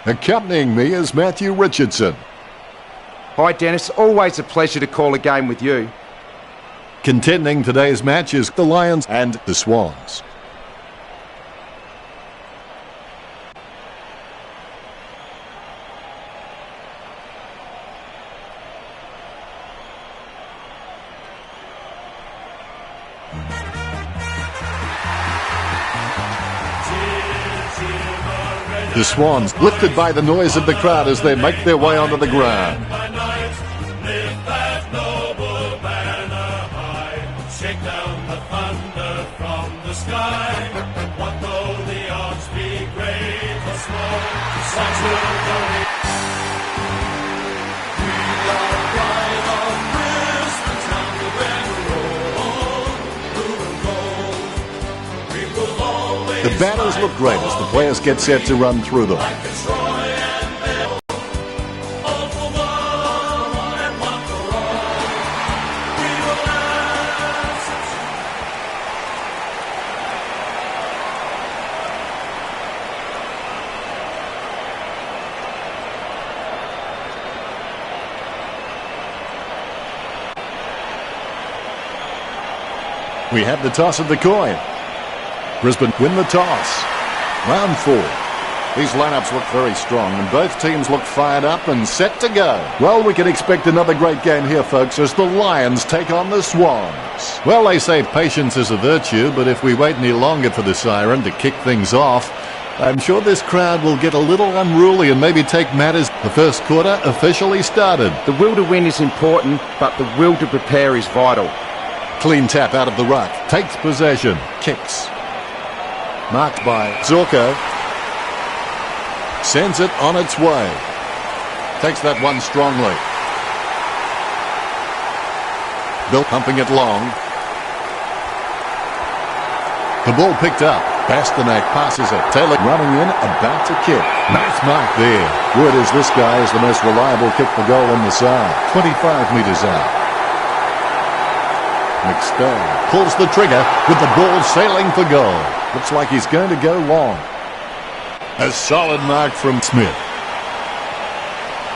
Accompanying me is Matthew Richardson. Hi Dennis, always a pleasure to call a game with you. Contending today's match is the Lions and the Swans. The Swans lifted by the noise of the crowd as they make their way onto the ground. Shake down the thunder from the sky. What though the odds be great or small, the Swans will go in. We are right on Brisbane town, we win roll, blue and gold. We will always. The banners look great as the players get set to run through them. We have the toss of the coin. Brisbane win the toss. Round 4. These lineups look very strong and both teams look fired up and set to go. Well, we can expect another great game here, folks, as the Lions take on the Swans. Well, they say patience is a virtue, but if we wait any longer for the siren to kick things off, I'm sure this crowd will get a little unruly and maybe take matters. The first quarter officially started. The will to win is important, but the will to prepare is vital. Clean tap out of the ruck. Takes possession. Kicks. Marked by Zorko. Sends it on its way. Takes that one strongly. Bill pumping it long. The ball picked up. Pasternak passes it. Taylor running in, about to kick. Nice mark there. Word is this guy is the most reliable kick for goal on the side. 25 metres out. McStone pulls the trigger with the ball sailing for goal. Looks like he's going to go long. A solid mark from Smith.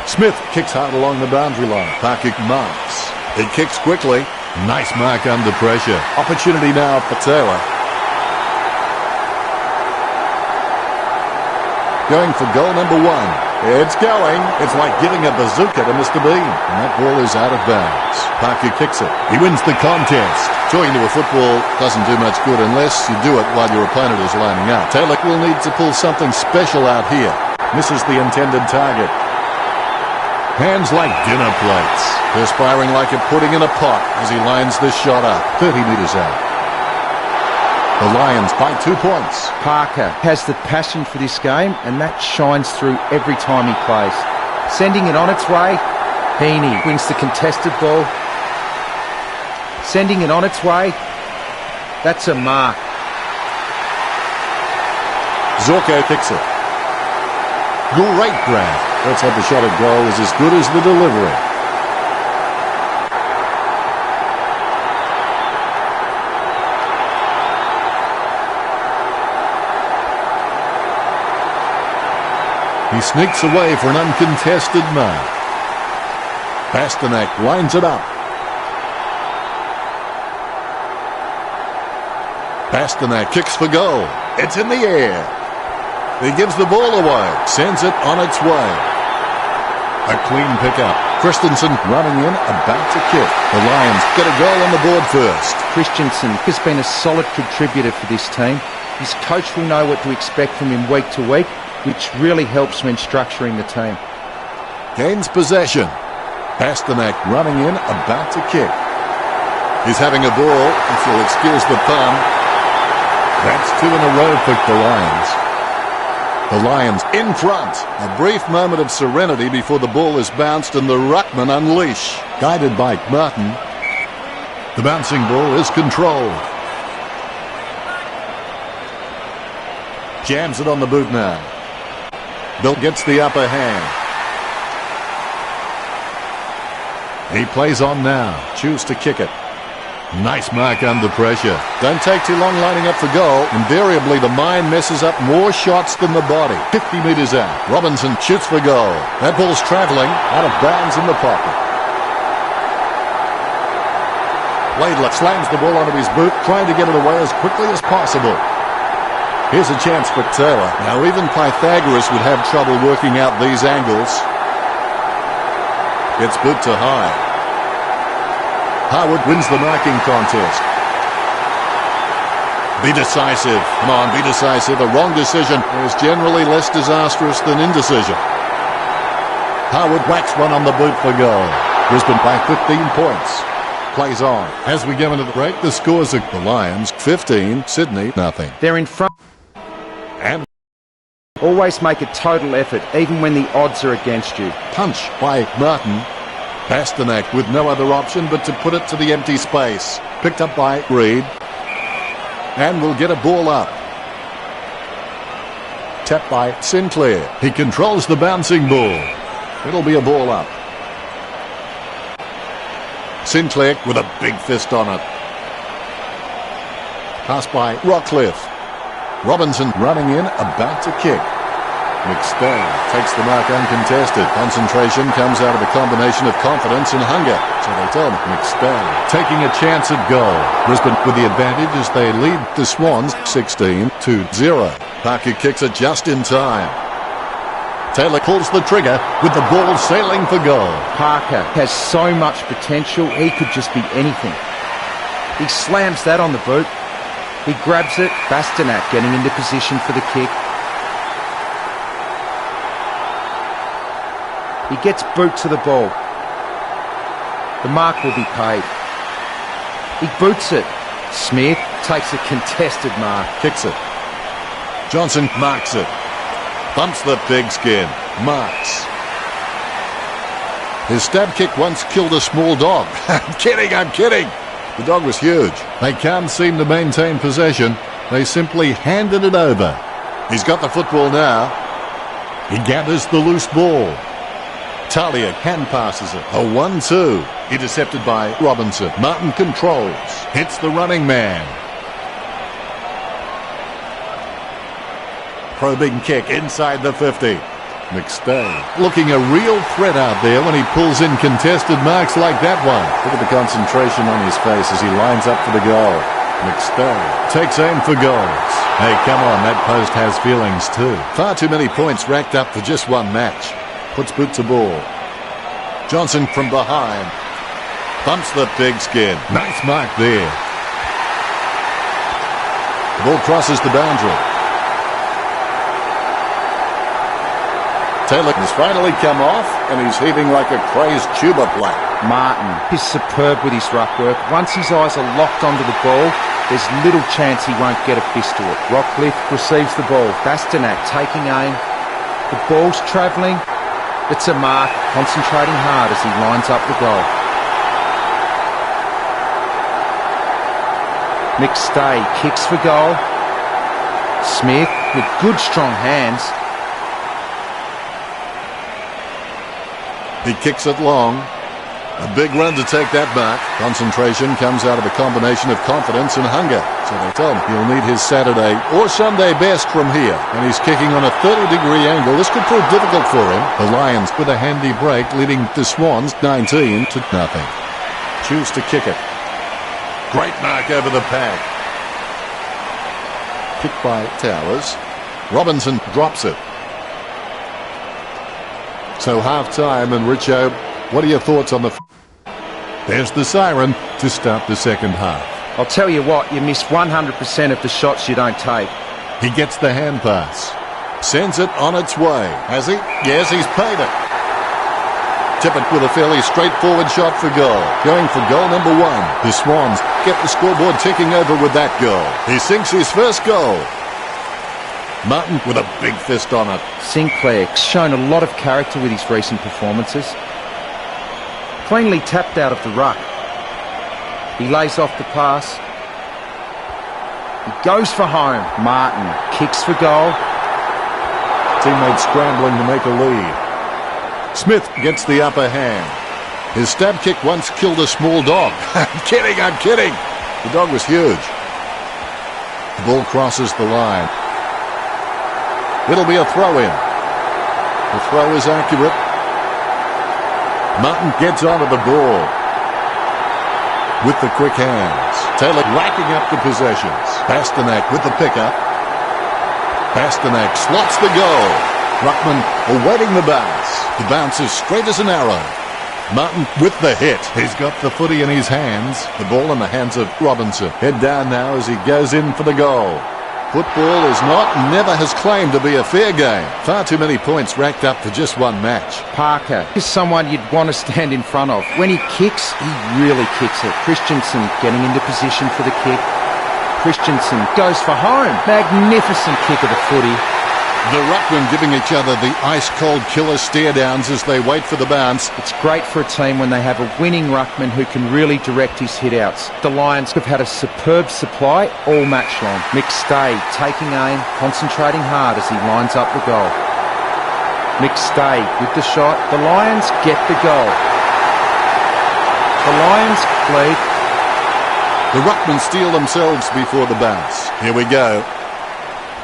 Smith kicks hard along the boundary line. Parker marks. He kicks quickly. Nice mark under pressure. Opportunity now for Taylor. Going for goal number 1. It's going. It's like giving a bazooka to Mr. Bean. And that ball is out of bounds. Parker kicks it. He wins the contest. Joining to a football doesn't do much good unless you do it while your opponent is lining up. Taylor will need to pull something special out here. Misses the intended target. Hands like dinner plates. Perspiring like a pudding in a pot as he lines this shot up. 30 metres out. The Lions by 2 points. Parker has the passion for this game, and that shines through every time he plays. Sending it on its way. Heaney wins the contested ball. Sending it on its way. That's a mark. Zorko kicks it. Great grab. Let's have the shot at goal is as good as the delivery. He sneaks away for an uncontested mark. Pasternak lines it up. Pasternak kicks for goal. It's in the air. He gives the ball away. Sends it on its way. A clean pickup. Christensen running in, about to kick. The Lions get a goal on the board first. Christensen has been a solid contributor for this team. His coach will know what to expect from him week to week, which really helps when structuring the team. Gains possession. Pasternak running in, about to kick. He's having a ball, if you'll excuse the pun. That's 2 in a row for the Lions. The Lions in front. A brief moment of serenity before the ball is bounced and the ruckman unleash. Guided by Martin. The bouncing ball is controlled. Jams it on the boot now. Bill gets the upper hand. He plays on now. Choose to kick it. Nice mark under pressure. Don't take too long lining up for goal. Invariably, the mind messes up more shots than the body. 50 metres out. Robinson shoots for goal. That ball's travelling out of bounds in the pocket. Laidler slams the ball onto his boot, trying to get it away as quickly as possible. Here's a chance for Taylor. Now, even Pythagoras would have trouble working out these angles. Gets boot to high. Harwood wins the marking contest. Be decisive. Come on, be decisive. A wrong decision is generally less disastrous than indecision. Harwood whacks one on the boot for goal. Brisbane by 15 points. Plays on. As we go into the break, the scores are the Lions 15, Sydney nothing. They're in front. And Always make a total effort, even when the odds are against you. punch by Martin. Pasternak with no other option but to put it to the empty space. Picked up by Reed. And will get a ball up. Tapped by Sinclair. He controls the bouncing ball. It'll be a ball up. Sinclair with a big fist on it. Pass by Rockcliffe. Robinson running in, about to kick. McStay takes the mark uncontested. Concentration comes out of a combination of confidence and hunger. So they tell McStay taking a chance at goal. Brisbane with the advantage as they lead the Swans 16-0. Parker kicks it just in time. Taylor pulls the trigger with the ball sailing for goal. Parker has so much potential, he could just be anything. He slams that on the boot. He grabs it. Pasternak getting into position for the kick. He gets boot to the ball. The mark will be paid. He boots it. Smith takes a contested mark. Kicks it. Johnson marks it. Bumps the pigskin. Marks. His stab kick once killed a small dog. I'm kidding. The dog was huge. They can't seem to maintain possession. They simply handed it over. He's got the football now. He gathers the loose ball. Talia hand passes it. A 1-2. Intercepted by Robinson. Martin controls. Hits the running man. Probing kick inside the 50. McStay looking a real threat out there when he pulls in contested marks like that one. Look at the concentration on his face as he lines up for the goal. McStay takes aim for goals. Hey, come on, that post has feelings too. Far too many points racked up for just one match. Puts boot to ball. Johnson from behind. Bumps the pigskin. Nice mark there. The ball crosses the boundary. Taylor has finally come off, and he's heaving like a crazed tuba player. Martin is superb with his ruck work. Once his eyes are locked onto the ball, there's little chance he won't get a fist to it. Rockcliffe receives the ball. Pasternak taking aim. The ball's travelling. It's a mark, concentrating hard as he lines up the goal. McStay kicks for goal. Smith with good strong hands. He kicks it long. A big run to take that mark. Concentration comes out of a combination of confidence and hunger. So they tell him he'll need his Saturday or Sunday best from here. And he's kicking on a 30-degree angle. This could prove difficult for him. The Lions with a handy break, leading the Swans 19-0. Choose to kick it. Great mark over the pad. Kicked by Towers. Robinson drops it. So half-time, and Richo, what are your thoughts on the... There's the siren to start the second half. I'll tell you what, you miss 100% of the shots you don't take. He gets the hand pass. Sends it on its way. Has he? Yes, he's paid it. Tippett with a fairly straightforward shot for goal. Going for goal number 1. The Swans get the scoreboard ticking over with that goal. He sinks his first goal. Martin with a big fist on it. Sinclair's shown a lot of character with his recent performances. Cleanly tapped out of the ruck. He lays off the pass. He goes for home. Martin kicks for goal. Teammates scrambling to make a lead. Smith gets the upper hand. His stab kick once killed a small dog. I'm kidding. The dog was huge. The ball crosses the line. It'll be a throw-in. The throw is accurate. Martin gets onto the ball with the quick hands. Taylor racking up the possessions. Pasternak with the pickup. Pasternak slots the goal. Ruckman awaiting the bounce. The bounce is straight as an arrow. Martin with the hit. He's got the footy in his hands. The ball in the hands of Robinson. Head down now as he goes in for the goal. Football is not, never has claimed to be a fair game. Far too many points racked up for just one match. Parker is someone you'd want to stand in front of. When he kicks, he really kicks it. Christensen getting into position for the kick. Christensen goes for home. Magnificent kick of the footy. The ruckmen giving each other the ice-cold killer stare-downs as they wait for the bounce. It's great for a team when they have a winning ruckman who can really direct his hit-outs. The Lions have had a superb supply all match long. McStay taking aim, concentrating hard as he lines up the goal. McStay with the shot. The Lions get the goal. The Lions lead. The ruckmen steal themselves before the bounce. Here we go.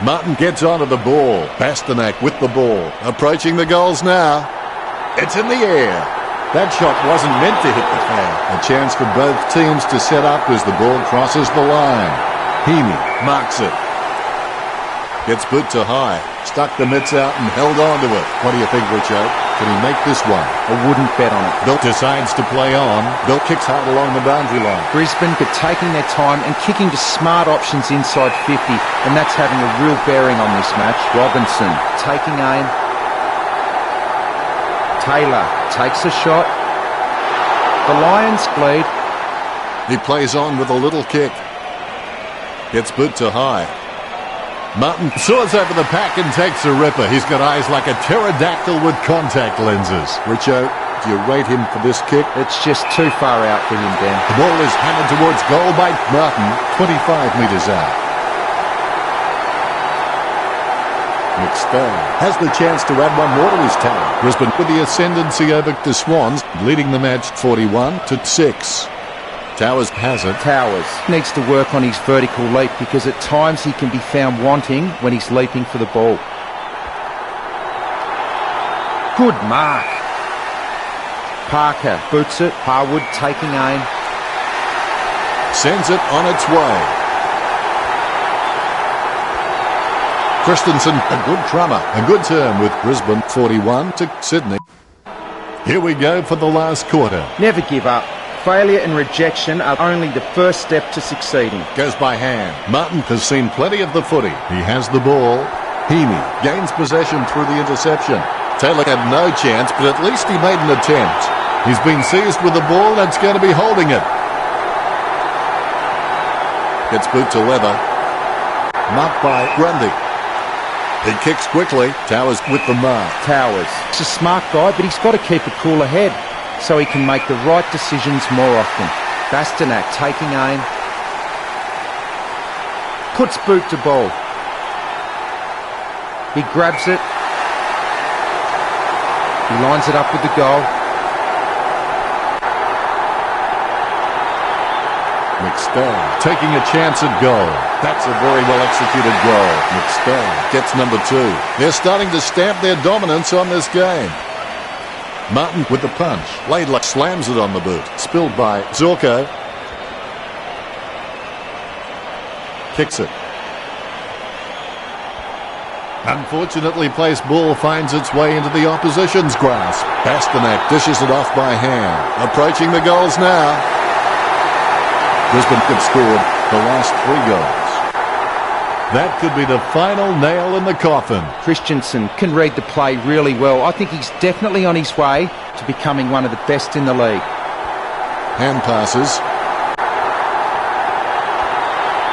Martin gets onto the ball. Pasternak with the ball. Approaching the goals now. It's in the air. That shot wasn't meant to hit the fan. A chance for both teams to set up as the ball crosses the line. Heaney marks it. Gets boot to high. Stuck the mitts out and held on to it. What do you think, Richo? Can he make this one? I wouldn't bet on it. Bill decides to play on. Bill kicks hard along the boundary line. Brisbane are taking their time and kicking to smart options inside 50, and that's having a real bearing on this match. Robinson taking aim. Taylor takes a shot. The Lions lead. He plays on with a little kick. Gets boot to high. Martin soars over the pack and takes a ripper. He's got eyes like a pterodactyl with contact lenses. Richo, do you rate him for this kick? It's just too far out for him, Ben. The ball is hammered towards goal by Martin, 25 metres out. McStay has the chance to add one more to his tally. Brisbane with the ascendancy over the Swans, leading the match 41-6. Towers has it. Towers needs to work on his vertical leap because at times he can be found wanting when he's leaping for the ball. Good mark. Parker boots it. Harwood taking aim. Sends it on its way. Christensen, a good crummer. A good turn with Brisbane 41 to Sydney. Here we go for the last quarter. Never give up. Failure and rejection are only the first step to succeeding. Goes by hand. Martin has seen plenty of the footy. He has the ball. Heaney gains possession through the interception. Taylor had no chance, but at least he made an attempt. He's been seized with the ball that's going to be holding it. Gets boot to leather. Marked by Grundy. He kicks quickly. Towers with the mark. Towers. He's a smart guy, but he's got to keep a cooler head so he can make the right decisions more often. Pasternak taking aim. Puts boot to ball. He grabs it. He lines it up with the goal. McStay taking a chance at goal. That's a very well executed goal. McStay gets number 2. They're starting to stamp their dominance on this game. Martin with the punch. Laidler slams it on the boot. Spilled by Zorko. Kicks it. Unfortunately placed ball finds its way into the opposition's grasp. Pasternak dishes it off by hand. Approaching the goals now. Brisbane have scored the last 3 goals. That could be the final nail in the coffin. Christensen can read the play really well. I think he's definitely on his way to becoming one of the best in the league. Hand passes.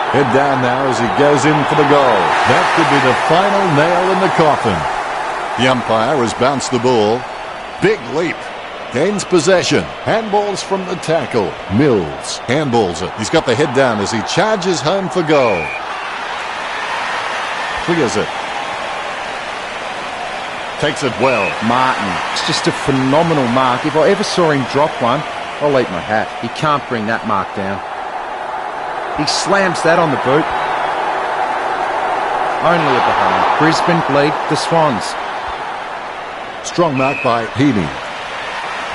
Head down now as he goes in for the goal. That could be the final nail in the coffin. The umpire has bounced the ball. Big leap. Gains possession. Handballs from the tackle. Mills handballs it. He's got the head down as he charges home for goal. Clears it. Takes it well. Martin, it's just a phenomenal mark. If I ever saw him drop one, I'll eat my hat. He can't bring that mark down. He slams that on the boot. Only at the home. Brisbane lead the Swans. Strong mark by Heaney.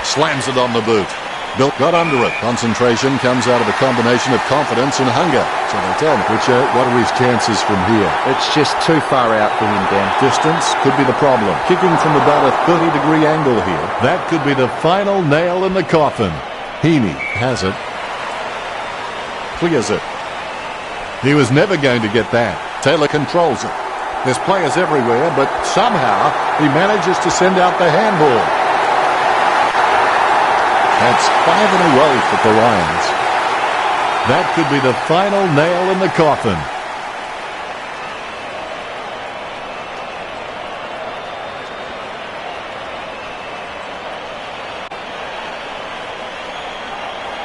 Slams it on the boot. Bill got under it. Concentration comes out of a combination of confidence and hunger. So they tell me, Richard, what are his chances from here? It's just too far out for him, Dan. Distance could be the problem. Kicking from about a 30-degree angle here. That could be the final nail in the coffin. Heaney has it. Clears it. He was never going to get that. Taylor controls it. There's players everywhere, but somehow he manages to send out the handball. That's 5 in a row for the Lions. That could be the final nail in the coffin.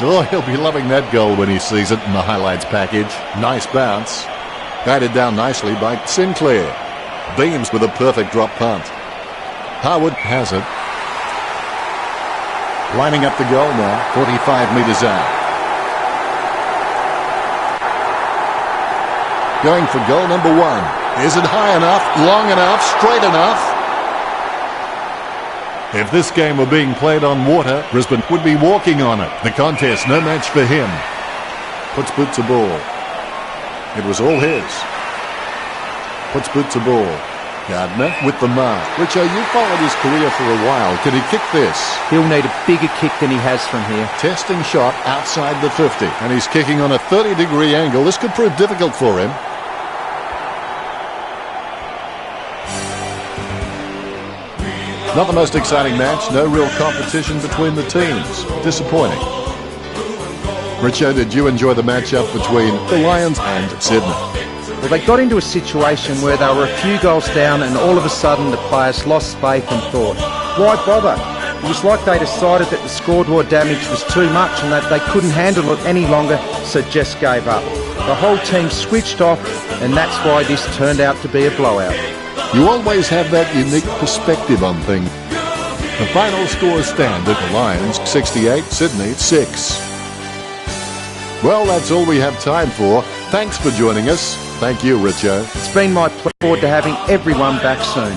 Oh, he'll be loving that goal when he sees it in the highlights package. Nice bounce. Guided down nicely by Sinclair. Beams with a perfect drop punt. Harwood has it. Lining up the goal now, 45 metres out. Going for goal number 1. Is it high enough, long enough, straight enough? If this game were being played on water, Brisbane would be walking on it. The contest, no match for him. Puts boot to ball. It was all his. Puts boot to ball. Gardner with the mark. Richo, you followed his career for a while. Can he kick this? He'll need a bigger kick than he has from here. Testing shot outside the 50. And he's kicking on a 30-degree angle. This could prove difficult for him. Not the most exciting match. No real competition between the teams. Disappointing. Richo, did you enjoy the matchup between the Lions and Sydney? Well, they got into a situation where they were a few goals down and all of a sudden the players lost faith and thought, why bother? It was like they decided that the scoreboard damage was too much and that they couldn't handle it any longer, so just gave up. The whole team switched off, and that's why this turned out to be a blowout. You always have that unique perspective on things. The final scores stand at the Lions 68, Sydney 6. Well, that's all we have time for. Thanks for joining us. Thank you, Richo. It's been my pleasure to having everyone back soon.